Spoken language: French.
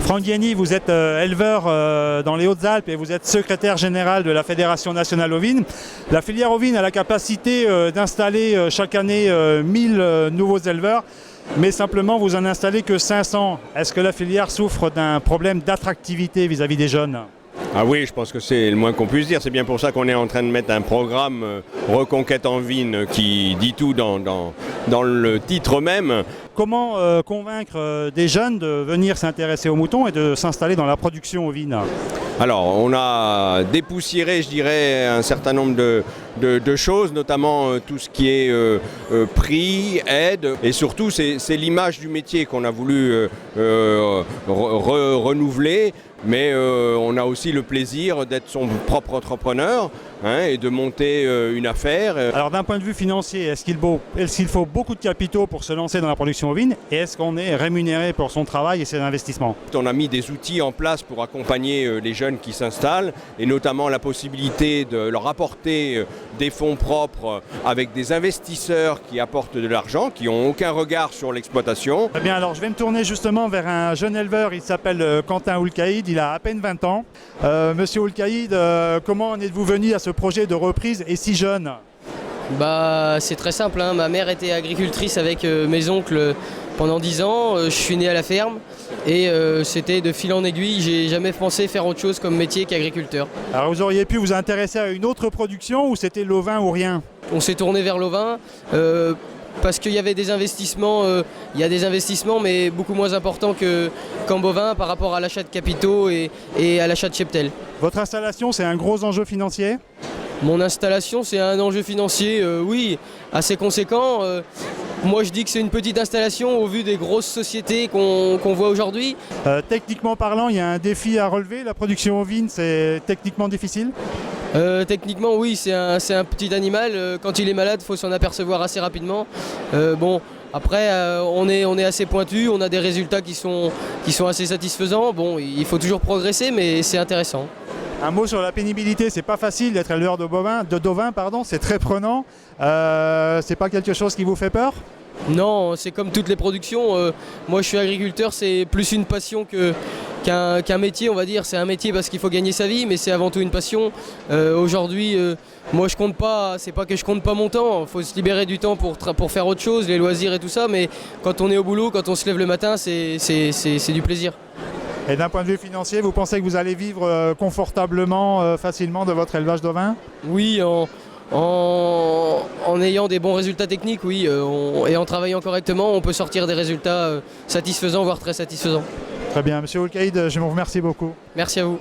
Franck Guiani, vous êtes éleveur dans les Hautes-Alpes et vous êtes secrétaire général de la Fédération nationale ovine. La filière ovine a la capacité d'installer chaque année 1000 nouveaux éleveurs, mais simplement vous en installez que 500. Est-ce que la filière souffre d'un problème d'attractivité vis-à-vis des jeunes ? Ah oui, je pense que c'est le moins qu'on puisse dire. C'est bien pour ça qu'on est en train de mettre un programme Reconquête en Vigne qui dit tout dans le titre même. Comment convaincre des jeunes de venir s'intéresser aux moutons et de s'installer dans la production ovine ? Alors, on a dépoussiéré, je dirais, un certain nombre de choses, notamment tout ce qui est prix, aide, et surtout c'est l'image du métier qu'on a voulu renouveler. Mais on a aussi le plaisir d'être son propre entrepreneur et de monter une affaire. Alors d'un point de vue financier, est-ce qu'il faut beaucoup de capitaux pour se lancer dans la production ovine et est-ce qu'on est rémunéré pour son travail et ses investissements ? On a mis des outils en place pour accompagner les jeunes qui s'installent et notamment la possibilité de leur apporter des fonds propres avec des investisseurs qui apportent de l'argent, qui n'ont aucun regard sur l'exploitation. Eh bien alors je vais me tourner justement vers un jeune éleveur, il s'appelle Quentin Oulkaïd, il a à peine 20 ans. Monsieur Oulkaïd, comment en êtes-vous venu à ce projet de reprise et si jeune ? C'est très simple, hein. Ma mère était agricultrice avec mes oncles pendant 10 ans, je suis né à la ferme et c'était de fil en aiguille, j'ai jamais pensé faire autre chose comme métier qu'agriculteur. Alors vous auriez pu vous intéresser à une autre production ou c'était l'ovin ou rien ? On s'est tourné vers l'ovin parce qu'il y avait des investissements, il y a des investissements mais beaucoup moins importants qu'en bovin par rapport à l'achat de capitaux et à l'achat de cheptel. Votre installation, c'est un gros enjeu financier ? Mon installation, c'est un enjeu financier, oui, assez conséquent. Moi, je dis que c'est une petite installation au vu des grosses sociétés qu'on voit aujourd'hui. Techniquement parlant, il y a un défi à relever. La production ovine, c'est techniquement difficile ? Techniquement, oui, c'est un petit animal. Quand il est malade, il faut s'en apercevoir assez rapidement. Après, on est assez pointu, on a des résultats qui sont assez satisfaisants. Bon, il faut toujours progresser, mais c'est intéressant. Un mot sur la pénibilité, c'est pas facile d'être éleveur de bovins, c'est très prenant. C'est pas quelque chose qui vous fait peur ? Non, c'est comme toutes les productions. Moi, je suis agriculteur, c'est plus une passion qu'un métier, on va dire. C'est un métier parce qu'il faut gagner sa vie, mais c'est avant tout une passion. Aujourd'hui, moi, je compte pas. C'est pas que je compte pas mon temps. Il faut se libérer du temps pour faire autre chose, les loisirs et tout ça. Mais quand on est au boulot, quand on se lève le matin, c'est du plaisir. Et d'un point de vue financier, vous pensez que vous allez vivre confortablement, facilement de votre élevage d'ovins ? Oui, en ayant des bons résultats techniques, oui, et en travaillant correctement, on peut sortir des résultats satisfaisants, voire très satisfaisants. Très bien, Monsieur Oulkaïd, je vous remercie beaucoup. Merci à vous.